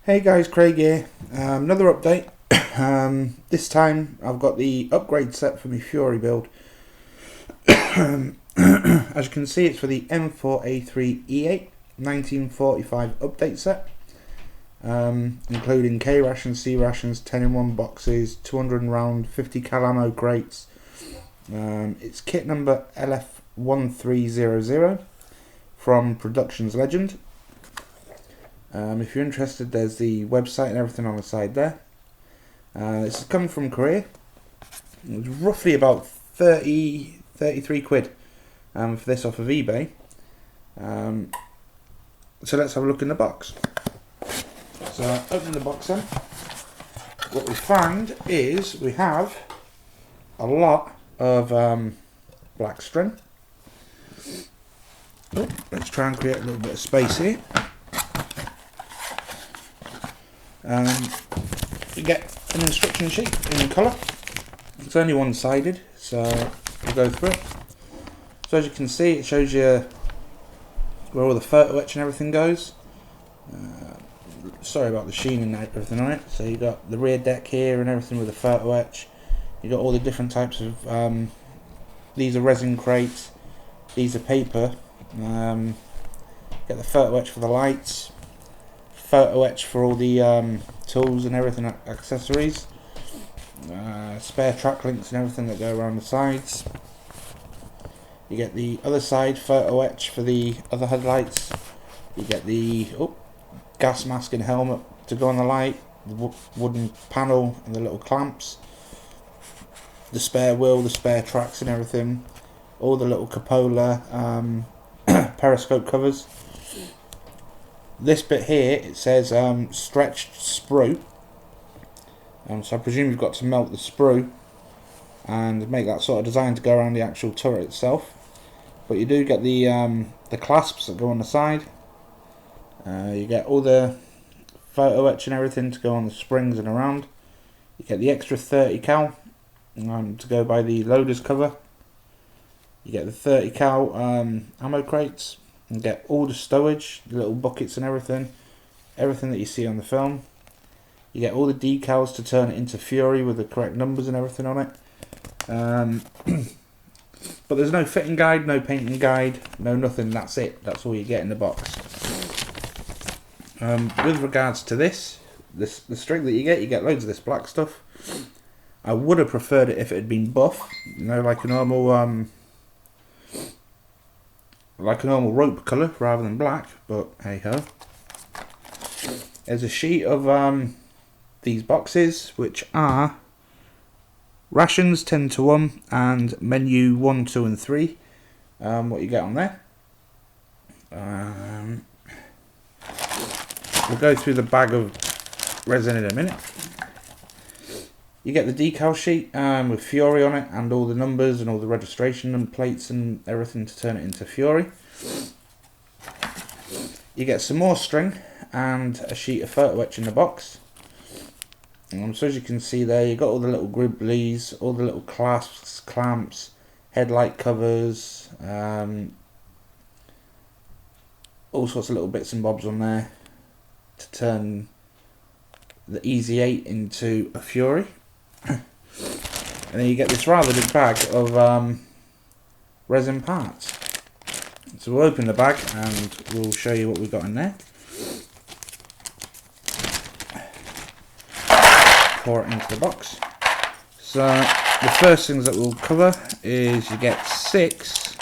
Hey guys, Craig here. Another update. This time I've got the upgrade set for my Fury build. As you can see, it's for the M4A3E8 1945 update set, including K rations, C rations, 10-in-1 boxes, 200 round, 50 cal ammo crates. It's kit number LF1300 from Productions Legend. If you're interested, there's the website and everything on the side there. This is coming from Korea. It was roughly about 33 quid for this off of eBay. So let's have a look in the box. So opening the box then, what we find is we have a lot of black string. Let's try and create a little bit of space here. You get an instruction sheet in colour. It's only one-sided, so we'll go through it. So as you can see, it shows you where all the photo etch and everything goes. Sorry about the sheen and everything on it. So you got the rear deck here and everything with the photo etch. You got all the different types of these are resin crates, these are paper. Get the photo etch for the lights, photo etch for all the tools and everything, accessories, spare track links and everything that go around the sides. You get the other side photo etch for the other headlights. You get the gas mask and helmet to go on the light, the wooden panel and the little clamps, the spare wheel, the spare tracks and everything, all the little cupola periscope covers. This bit here, it says stretched sprue, so I presume you've got to melt the sprue and make that sort of design to go around the actual turret itself. But you do get the clasps that go on the side. You get all the photo etch and everything to go on the springs and around. You get the extra 30 cal to go by the loader's cover. You get the 30 cal ammo crates. And get all the stowage, the little buckets and everything that you see on the film. You get all the decals to turn it into Fury with the correct numbers and everything on it. But there's no fitting guide, no painting guide, no nothing. That's it. That's all you get in the box. With regards to the string that you get loads of this black stuff. I would have preferred it if it had been buff, like a normal rope colour rather than black, but hey ho. There's a sheet of these boxes, which are rations 10-to-1 and menu 1, 2 and 3. What you get on there. We'll go through the bag of resin in a minute. You get the decal sheet with Fury on it and all the numbers and all the registration and plates and everything to turn it into Fury. You get some more string and a sheet of photo etch in the box. So as you can see there, you got all the little gribblies, all the little clasps, clamps, headlight covers, all sorts of little bits and bobs on there to turn the Easy 8 into a Fury. And then you get this rather big bag of resin parts. So we'll open the bag and we'll show you what we've got in there. Pour it into the box. So the first things that we'll cover is you get six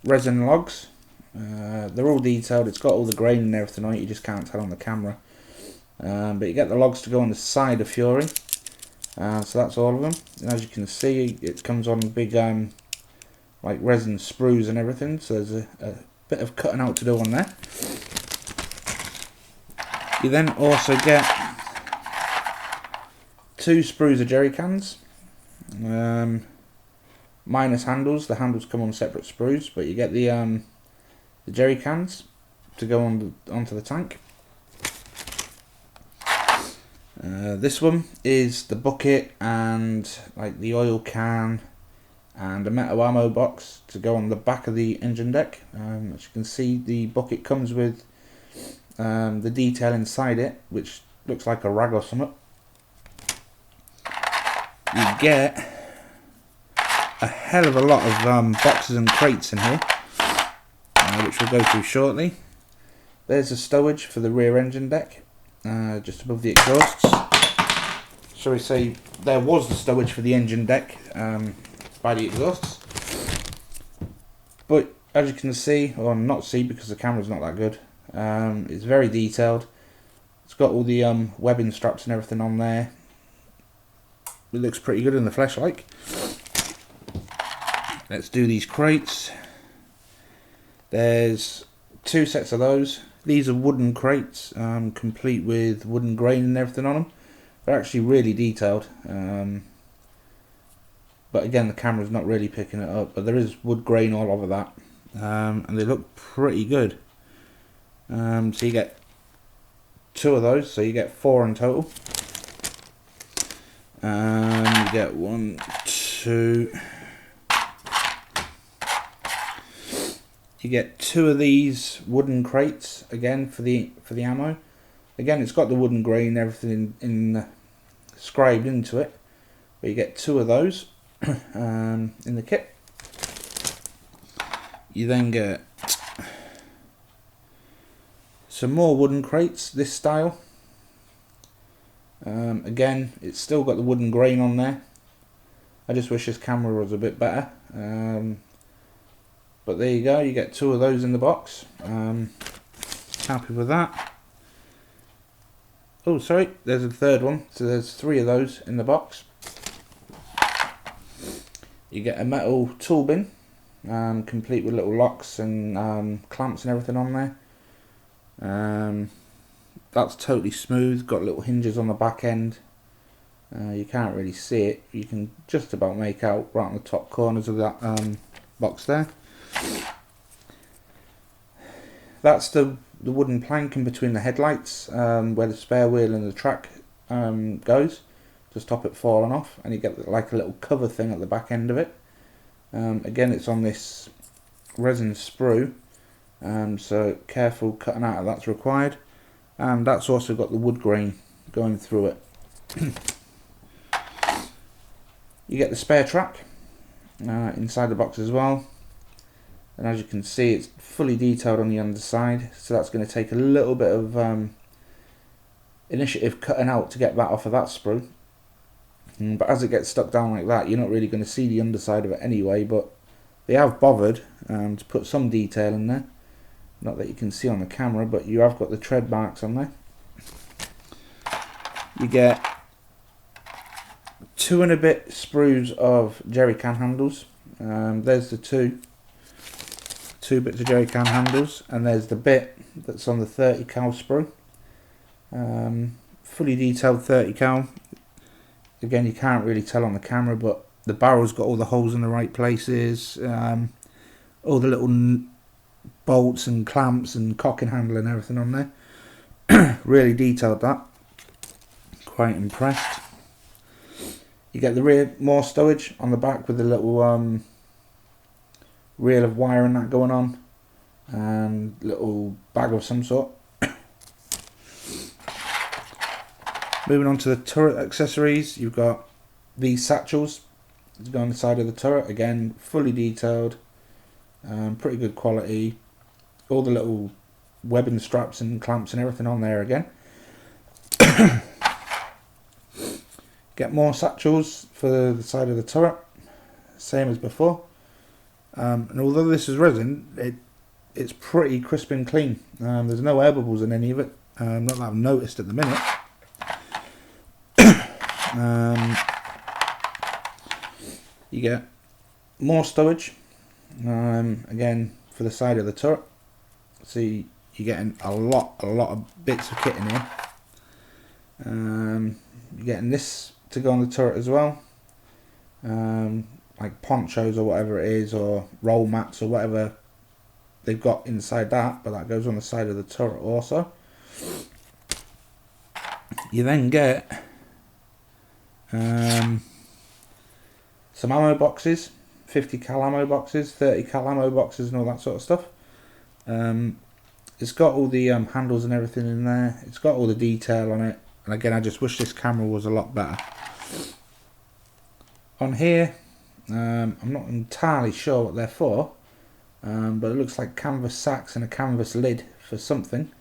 resin logs. They're all detailed. It's got all the grain and everything on it. You just can't tell on the camera. But you get the logs to go on the side of Fury. So that's all of them. And as you can see, it comes on big like resin sprues and everything. So there's a bit of cutting out to do on there. You then also get 2 sprues of jerry cans. Minus handles. The handles come on separate sprues, but you get the jerry cans to go onto the tank. This one is the bucket and like the oil can, and a metal ammo box to go on the back of the engine deck. As you can see, the bucket comes with the detail inside it, which looks like a rag or something. You get a hell of a lot of boxes and crates in here, which we'll go through shortly. There's the stowage for the rear engine deck, just above the exhausts. Shall we say, there was the stowage for the engine deck by the exhausts. But as you can see, or not see because the camera's not that good, it's very detailed. It's got all the webbing straps and everything on there. It looks pretty good in the flesh like. Let's do these crates. There's 2 sets of those. These are wooden crates, complete with wooden grain and everything on them. They're actually really detailed. But again, the camera's not really picking it up, but there is wood grain all over that. And they look pretty good. So you get 2 of those, so you get 4 in total. You get 1, 2. You get 2 of these wooden crates again for the ammo. Again, it's got the wooden grain and everything scribed into it, but you get 2 of those in the kit. You then get some more wooden crates, this style. Again, it's still got the wooden grain on there. I just wish this camera was a bit better. But there you go, you get 2 of those in the box. Happy with that. Oh, sorry, there's a third one. So there's 3 of those in the box. You get a metal tool bin, complete with little locks and clamps and everything on there. That's totally smooth, got little hinges on the back end. You can't really see it, you can just about make out right on the top corners of that box there. That's the wooden plank in between the headlights, where the spare wheel and the track goes, to stop it falling off, and you get like a little cover thing at the back end of it. Again, it's on this resin sprue, so careful cutting out of that's required. And that's also got the wood grain going through it. You get the spare track inside the box as well, and as you can see, it's fully detailed on the underside, so that's going to take a little bit of initiative cutting out to get that off of that sprue. But as it gets stuck down like that, you're not really going to see the underside of it anyway, but they have bothered to put some detail in there. Not that you can see on the camera, but you have got the tread marks on there. You get 2 and a bit sprues of jerry can handles. There's the 2 bits of jerry can handles, and there's the bit that's on the 30 cal sprue. Fully detailed 30 cal. Again, you can't really tell on the camera, but the barrel's got all the holes in the right places. All the little bolts and clamps and cocking handle and everything on there. Really detailed that. Quite impressed. You get the rear more stowage on the back with the little reel of wire and that going on, and little bag of some sort. Moving on to the turret accessories, you've got these satchels that go on the side of the turret. Again, fully detailed, pretty good quality. All the little webbing straps and clamps and everything on there again. Get more satchels for the side of the turret, same as before. And although this is resin, it's pretty crisp and clean. There's no air bubbles in any of it, not that I've noticed at the minute. You get more stowage, again for the side of the turret. So you're getting a lot of bits of kit in here. You're getting this to go on the turret as well, like ponchos or whatever it is, or roll mats or whatever they've got inside that, but that goes on the side of the turret also. You then get some ammo boxes 50 cal ammo boxes, 30 cal ammo boxes and all that sort of stuff. It's got all the handles and everything in there. It's got all the detail on it. And again, I just wish this camera was a lot better. On here, I'm not entirely sure what they're for, but it looks like canvas sacks and a canvas lid for something.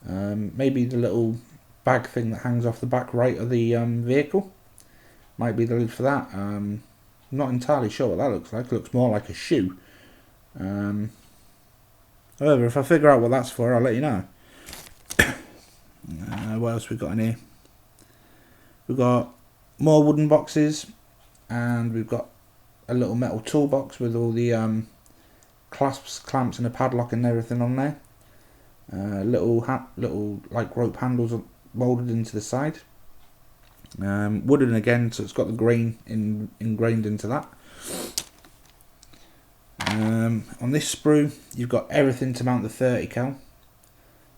Maybe the little bag thing that hangs off the back right of the vehicle might be the lid for that. I'm not entirely sure what that looks like. It looks more like a shoe. However, if I figure out what that's for, I'll let you know. What else we got in here? We've got more wooden boxes, and we've got a little metal toolbox with all the clasps, clamps, and a padlock and everything on there. Little like rope handles molded into the side. Wooden again, so it's got the grain ingrained into that. On this sprue, you've got everything to mount the 30 cal,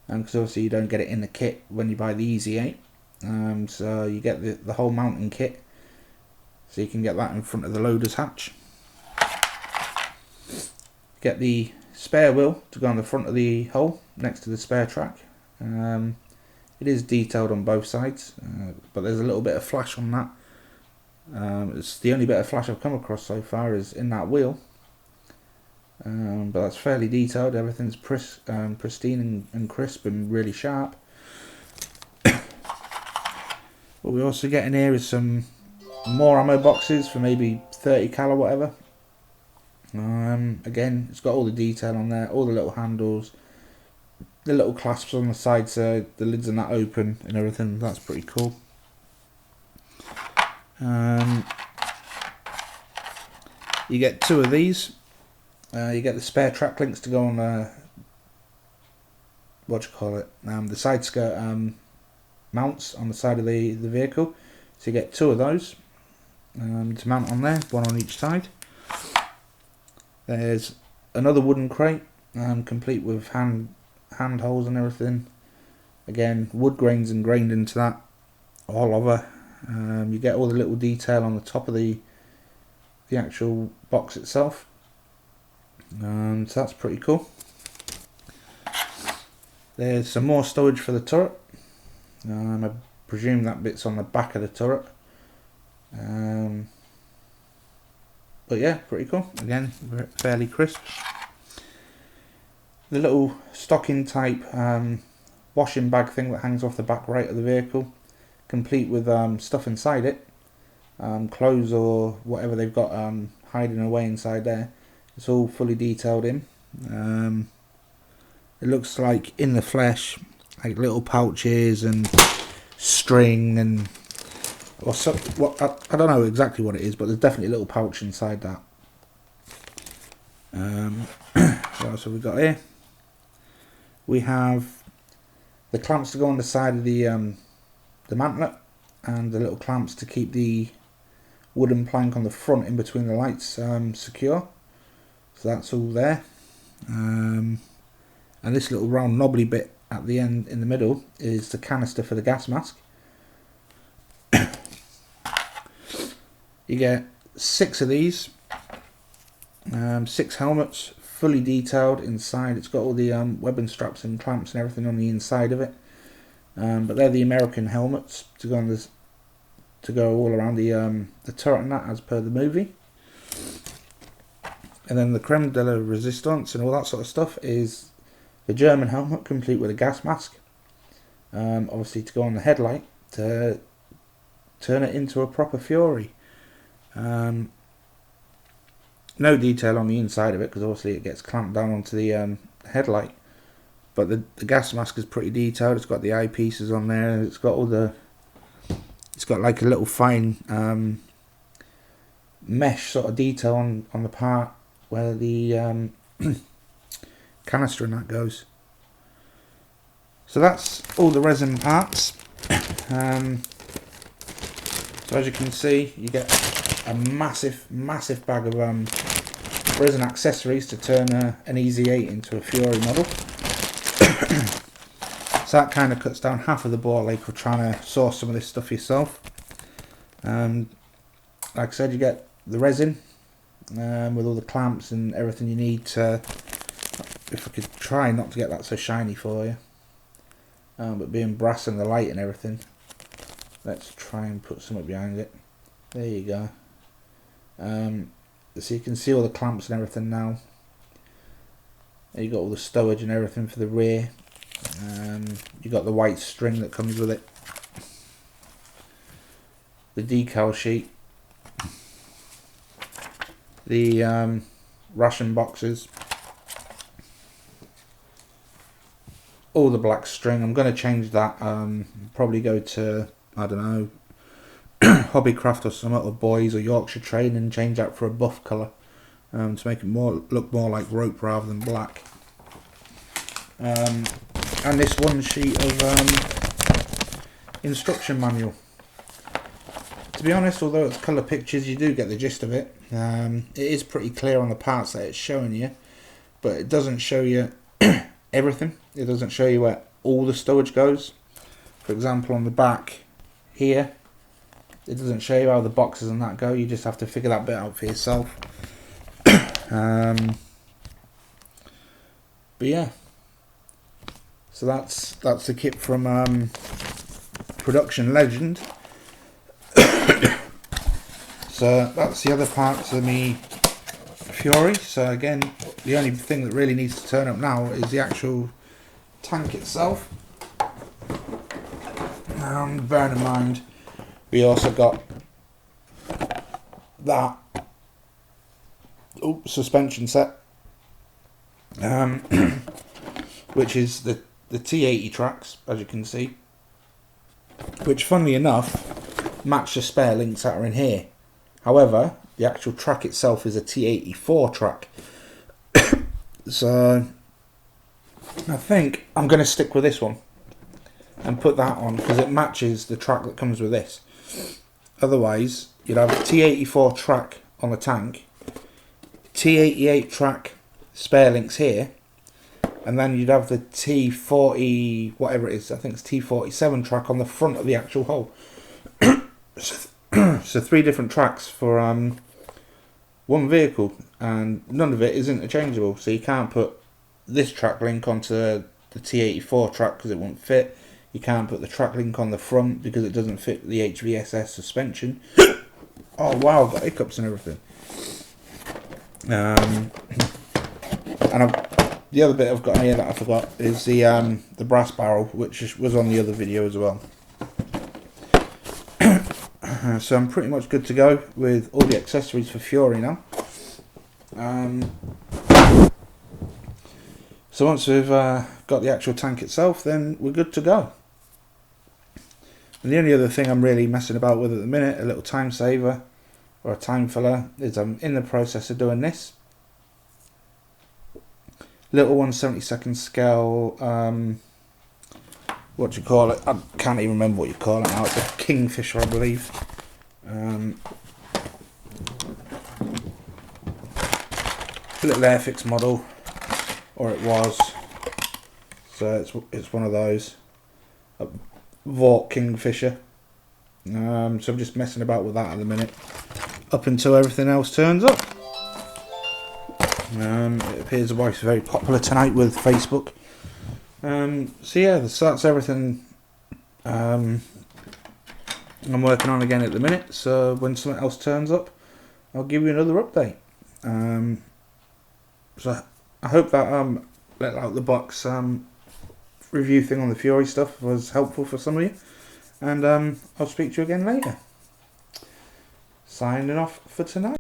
because obviously you don't get it in the kit when you buy the Easy 8. So you get the whole mounting kit, so you can get that in front of the loader's hatch. Get the spare wheel to go on the front of the hole next to the spare track. It is detailed on both sides, but there's a little bit of flash on that. It's the only bit of flash I've come across so far is in that wheel. But that's fairly detailed. Everything's pristine and crisp and really sharp. What we also get in here is some more ammo boxes for maybe 30 cal or whatever. Again, it's got all the detail on there, all the little handles, the little clasps on the side so the lids are not open and everything. That's pretty cool. You get two of these. You get the spare track links to go on the side skirt mounts on the side of the vehicle. So you get two of those to mount on there, one on each side. There's another wooden crate, complete with hand holes and everything. Again, wood grains ingrained into that all over. You get all the little detail on the top of the actual box itself. So that's pretty cool. There's some more storage for the turret. I presume that bit's on the back of the turret. But yeah, pretty cool. Again, fairly crisp. The little stocking type washing bag thing that hangs off the back right of the vehicle, complete with stuff inside it, clothes or whatever they've got hiding away inside there. It's all fully detailed in. It looks like in the flesh, like little pouches and string and or so, I don't know exactly what it is, but there's definitely a little pouch inside that. What else have we got here? We have the clamps to go on the side of the mantlet, and the little clamps to keep the wooden plank on the front in between the lights secure. So that's all there. And this little round knobbly bit at the end in the middle is the canister for the gas mask. You get 6 of these, 6 helmets, fully detailed inside. It's got all the webbing straps and clamps and everything on the inside of it. But they're the American helmets to go on this, to go all around the turret and that, as per the movie. And then the creme de la resistance and all that sort of stuff is the German helmet, complete with a gas mask. Obviously to go on the headlight to turn it into a proper Fury. No detail on the inside of it because obviously it gets clamped down onto the headlight. But the gas mask is pretty detailed. It's got the eyepieces on there. It's got all the. It's got like a little fine mesh sort of detail on the part where the canister and that goes. So that's all the resin parts. So as you can see, you get a massive bag of resin accessories to turn an Easy 8 into a Fury model. So that kind of cuts down half of the ball ache of trying to source some of this stuff yourself. Like I said, you get the resin, with all the clamps and everything you need to. If I could try not to get that so shiny for you, but being brass and the light and everything, let's try and put something behind it. There you go. So you can see all the clamps and everything now. You got all the stowage and everything for the rear. You got the white string that comes with it, the decal sheet, the ration boxes, all the black string. I'm going to change that, probably go to, I don't know, Hobbycraft or something, or Boys or Yorkshire Train, and change that for a buff colour, to make it look more like rope rather than black. And this one sheet of instruction manual. To be honest, although it's colour pictures, you do get the gist of it. It is pretty clear on the parts that it's showing you, but it doesn't show you everything. It doesn't show you where all the stowage goes. For example, on the back here, it doesn't show you how the boxes and that go. You just have to figure that bit out for yourself. But yeah, so that's the kit from Production Legend. So that's the other parts of me Fury. So again, the only thing that really needs to turn up now is the actual tank itself. Bearing in mind, we also got that suspension set, which is the T80 tracks, as you can see, which funnily enough match the spare links that are in here. However, the actual track itself is a T84 track. So I think I'm going to stick with this one and put that on, because it matches the track that comes with this. Otherwise, you'd have a T84 track on the tank, T88 track spare links here, and then you'd have the T40, whatever it is, I think it's T47 track on the front of the actual hull. So 3 different tracks for one vehicle, and none of it is interchangeable. So you can't put this track link onto the T84 track because it won't fit. You can't put the track link on the front because it doesn't fit the HVSS suspension. Oh wow, I've got hiccups and everything. And the other bit I've got here that I forgot is the brass barrel, which was on the other video as well. So I'm pretty much good to go with all the accessories for Fury now. So once we've got the actual tank itself, then we're good to go. And the only other thing I'm really messing about with at the minute, a little time saver or a time filler, is I'm in the process of doing this little 1/72 scale, what do you call it? I can't even remember what you call it now. It's a Kingfisher, I believe. Little Airfix model, or it was. So it's one of those. A Vought Kingfisher. So I'm just messing about with that at the minute, up until everything else turns up. It appears the wife's very popular tonight with Facebook. So yeah, so that's everything I'm working on again at the minute. So when something else turns up, I'll give you another update. So I hope that let out the box review thing on the Fury stuff was helpful for some of you, and I'll speak to you again later. Signing off for tonight.